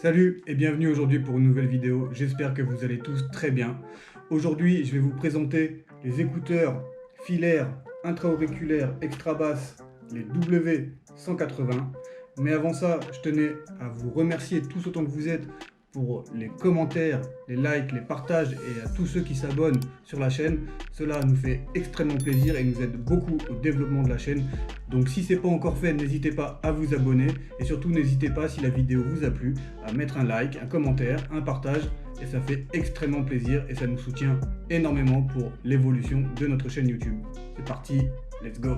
Salut et bienvenue aujourd'hui pour une nouvelle vidéo, j'espère que vous allez tous très bien. Aujourd'hui je vais vous présenter les écouteurs filaires intra-auriculaires extra basses, les W180. Mais avant ça, je tenais à vous remercier tous autant que vous êtes pour les commentaires, les likes, les partages et à tous ceux qui s'abonnent sur la chaîne. Cela nous fait extrêmement plaisir et nous aide beaucoup au développement de la chaîne. Donc si ce n'est pas encore fait, n'hésitez pas à vous abonner et surtout n'hésitez pas, si la vidéo vous a plu, à mettre un like, un commentaire, un partage, et ça fait extrêmement plaisir et ça nous soutient énormément pour l'évolution de notre chaîne YouTube. C'est parti, let's go!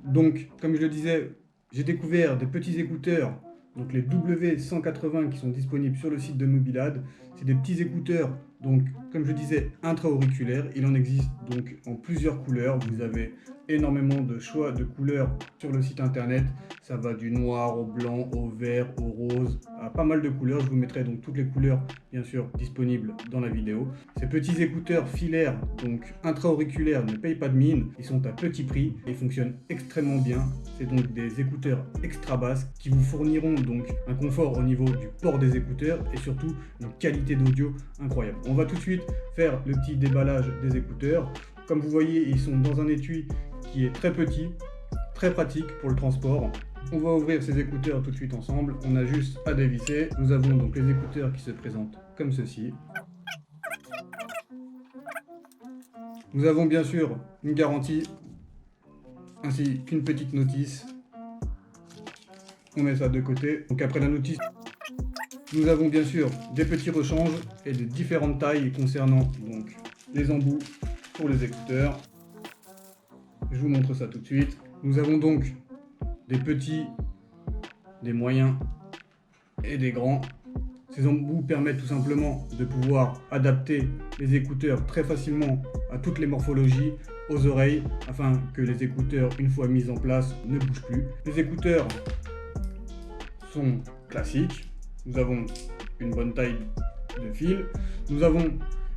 Donc, comme je le disais, j'ai découvert des petits écouteurs, donc les W180 qui sont disponibles sur le site de Mobilad. C'est des petits écouteurs, donc comme je disais, intra-auriculaires. Il en existe donc en plusieurs couleurs. Vous avez énormément de choix de couleurs sur le site internet. Ça va du noir au blanc, au vert, au rose, à pas mal de couleurs. Je vous mettrai donc toutes les couleurs, bien sûr, disponibles dans la vidéo. Ces petits écouteurs filaires, donc intra-auriculaires, ne payent pas de mine. Ils sont à petit prix et fonctionnent extrêmement bien. C'est donc des écouteurs extra basses qui vous fourniront donc un confort au niveau du port des écouteurs et surtout une qualité d'audio incroyable. On va tout de suite faire le petit déballage des écouteurs. Comme vous voyez, ils sont dans un étui qui est très petit, très pratique pour le transport. On va ouvrir ces écouteurs tout de suite ensemble. On a juste à dévisser. Nous avons donc les écouteurs qui se présentent comme ceci. Nous avons bien sûr une garantie ainsi qu'une petite notice. On met ça de côté. Donc après la notice, nous avons bien sûr des petits rechanges et de différentes tailles concernant donc les embouts pour les écouteurs. Je vous montre ça tout de suite. Nous avons donc des petits, des moyens et des grands. Ces embouts permettent tout simplement de pouvoir adapter les écouteurs très facilement à toutes les morphologies, aux oreilles, afin que les écouteurs, une fois mis en place, ne bougent plus. Les écouteurs sont classiques. Nous avons une bonne taille de fil. Nous avons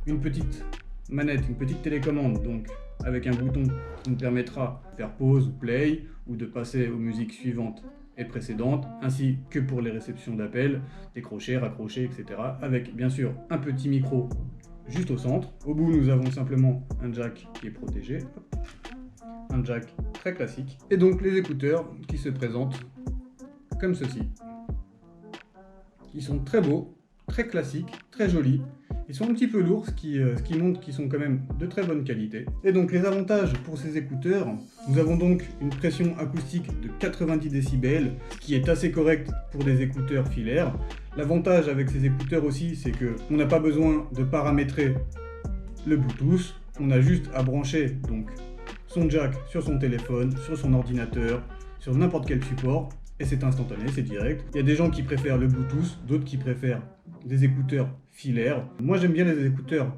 une petite manette, une petite télécommande, donc avec un bouton qui nous permettra de faire pause ou play ou de passer aux musiques suivantes et précédentes, ainsi que pour les réceptions d'appels, décrocher, raccrocher, etc. Avec bien sûr un petit micro juste au centre. Au bout, nous avons simplement un jack qui est protégé, un jack très classique, et donc les écouteurs qui se présentent comme ceci. Ils sont très beaux, très classiques, très jolis. Ils sont un petit peu lourds, ce qui montre qu'ils sont quand même de très bonne qualité. Et donc les avantages pour ces écouteurs, nous avons donc une pression acoustique de 90 décibels, ce qui est assez correct pour des écouteurs filaires. L'avantage avec ces écouteurs aussi, c'est qu'on n'a pas besoin de paramétrer le Bluetooth. On a juste à brancher donc son jack sur son téléphone, sur son ordinateur, sur n'importe quel support. Et c'est instantané, c'est direct. Il y a des gens qui préfèrent le Bluetooth, d'autres qui préfèrent des écouteurs filaires. Moi j'aime bien les écouteurs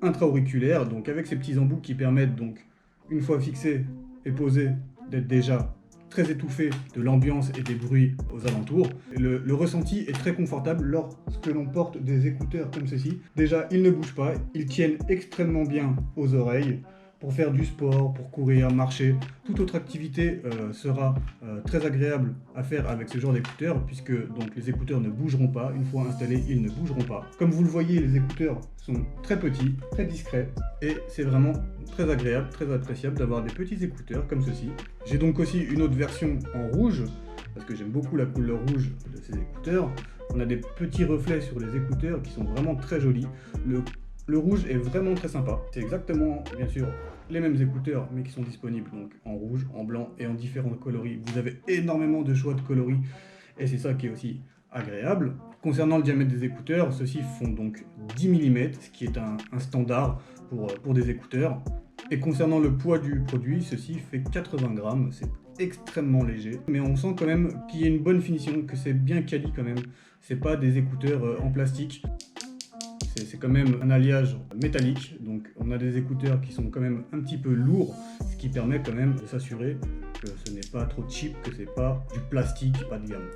intra-auriculaires, donc avec ces petits embouts qui permettent donc, une fois fixés et posés, d'être déjà très étouffés de l'ambiance et des bruits aux alentours. Le ressenti est très confortable lorsque l'on porte des écouteurs comme ceci. Déjà, ils ne bougent pas, ils tiennent extrêmement bien aux oreilles. Pour faire du sport, pour courir, marcher, toute autre activité sera très agréable à faire avec ce genre d'écouteurs, puisque donc les écouteurs ne bougeront pas. Une fois installés, ils ne bougeront pas. Comme vous le voyez, les écouteurs sont très petits, très discrets, et c'est vraiment très agréable, très appréciable d'avoir des petits écouteurs comme ceci. J'ai donc aussi une autre version en rouge, parce que j'aime beaucoup la couleur rouge de ces écouteurs. On a des petits reflets sur les écouteurs qui sont vraiment très jolis. Le rouge est vraiment très sympa. C'est exactement, bien sûr, les mêmes écouteurs, mais qui sont disponibles donc en rouge, en blanc et en différents coloris. Vous avez énormément de choix de coloris et c'est ça qui est aussi agréable. Concernant le diamètre des écouteurs, ceux-ci font donc 10 mm, ce qui est un standard pour des écouteurs. Et concernant le poids du produit, ceci fait 80 grammes, c'est extrêmement léger. Mais on sent quand même qu'il y a une bonne finition, que c'est bien quali quand même. C'est pas des écouteurs en plastique. C'est quand même un alliage métallique, donc on a des écouteurs qui sont quand même un petit peu lourds, ce qui permet quand même de s'assurer que ce n'est pas trop cheap, que c'est pas du plastique pas de gamme.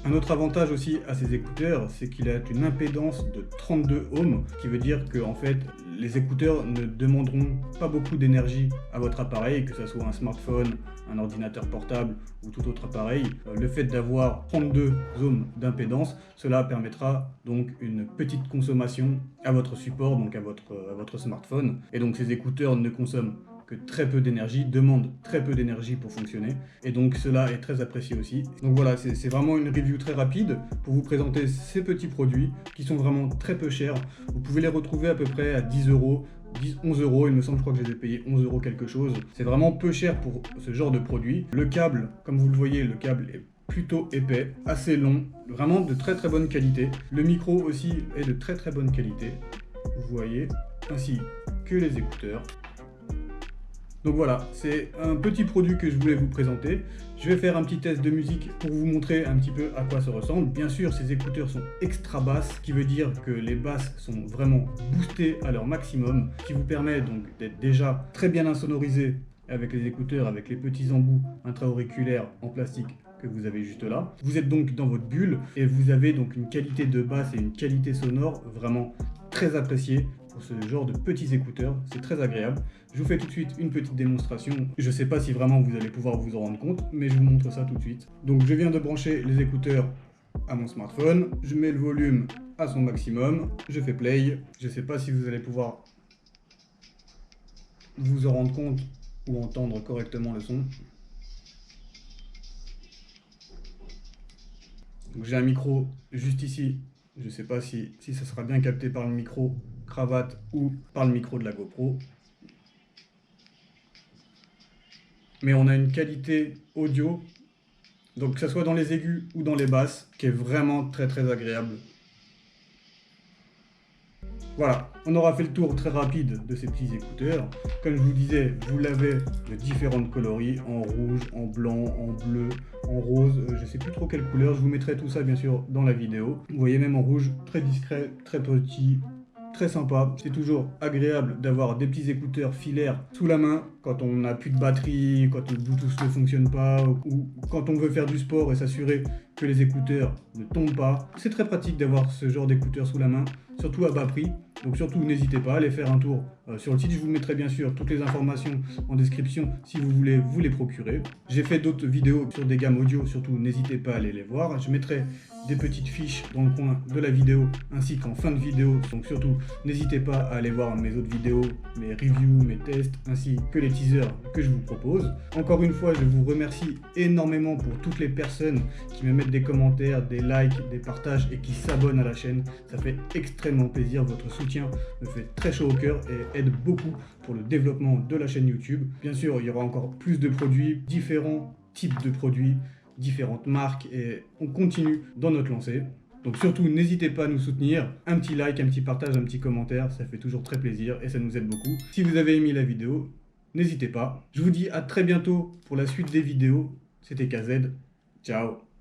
Un autre avantage aussi à ces écouteurs, c'est qu'il a une impédance de 32 ohms, ce qui veut dire que en fait les écouteurs ne demanderont pas beaucoup d'énergie à votre appareil, que ce soit un smartphone, un ordinateur portable ou tout autre appareil. Le fait d'avoir 32 ohms d'impédance, cela permettra donc une petite consommation à votre support, donc à votre smartphone. Et donc ces écouteurs ne consomment que très peu d'énergie, demandent très peu d'énergie pour fonctionner, et donc cela est très apprécié aussi. Donc voilà, c'est vraiment une review très rapide pour vous présenter ces petits produits qui sont vraiment très peu chers. Vous pouvez les retrouver à peu près à 10 euros, 11 euros, il me semble, je crois que je les ai payés 11 euros quelque chose. C'est vraiment peu cher pour ce genre de produit. Le câble, comme vous le voyez, le câble est plutôt épais, assez long, vraiment de très très bonne qualité. Le micro aussi est de très très bonne qualité, vous voyez, ainsi que les écouteurs. Donc voilà, c'est un petit produit que je voulais vous présenter. Je vais faire un petit test de musique pour vous montrer un petit peu à quoi ça ressemble. Bien sûr, ces écouteurs sont extra basses, ce qui veut dire que les basses sont vraiment boostées à leur maximum, ce qui vous permet donc d'être déjà très bien insonorisé avec les écouteurs, avec les petits embouts intra-auriculaires en plastique que vous avez juste là. Vous êtes donc dans votre bulle et vous avez donc une qualité de basse et une qualité sonore vraiment très appréciée pour ce genre de petits écouteurs, c'est très agréable. Je vous fais tout de suite une petite démonstration. Je ne sais pas si vraiment vous allez pouvoir vous en rendre compte, mais je vous montre ça tout de suite. Donc je viens de brancher les écouteurs à mon smartphone, je mets le volume à son maximum, je fais play. Je ne sais pas si vous allez pouvoir vous en rendre compte ou entendre correctement le son. J'ai un micro juste ici, je ne sais pas si ça sera bien capté par le micro cravate ou par le micro de la GoPro. Mais on a une qualité audio, donc que ce soit dans les aigus ou dans les basses, qui est vraiment très très agréable. Voilà, on aura fait le tour très rapide de ces petits écouteurs. Comme je vous disais, vous l'avez de différentes coloris, en rouge, en blanc, en bleu, en rose, je ne sais plus trop quelle couleur. Je vous mettrai tout ça bien sûr dans la vidéo. Vous voyez même en rouge, très discret, très petit, très sympa. C'est toujours agréable d'avoir des petits écouteurs filaires sous la main quand on n'a plus de batterie, quand le Bluetooth ne fonctionne pas ou quand on veut faire du sport et s'assurer que les écouteurs ne tombent pas. C'est très pratique d'avoir ce genre d'écouteurs sous la main, surtout à bas prix. Donc surtout n'hésitez pas à aller faire un tour sur le site. Je vous mettrai bien sûr toutes les informations en description si vous voulez vous les procurer. J'ai fait d'autres vidéos sur des gammes audio, surtout n'hésitez pas à aller les voir. Je mettrai des petites fiches dans le coin de la vidéo ainsi qu'en fin de vidéo. Donc surtout n'hésitez pas à aller voir mes autres vidéos, mes reviews, mes tests ainsi que les teasers que je vous propose. Encore une fois, je vous remercie énormément pour toutes les personnes qui me mettent des commentaires, des likes, des partages et qui s'abonnent à la chaîne. Ça fait extrêmement plaisir, votre soutien me fait très chaud au cœur et aide beaucoup pour le développement de la chaîne YouTube. Bien sûr, il y aura encore plus de produits, différents types de produits, différentes marques et on continue dans notre lancée. Donc surtout, n'hésitez pas à nous soutenir. Un petit like, un petit partage, un petit commentaire, ça fait toujours très plaisir et ça nous aide beaucoup. Si vous avez aimé la vidéo, n'hésitez pas. Je vous dis à très bientôt pour la suite des vidéos. C'était KZ. Ciao.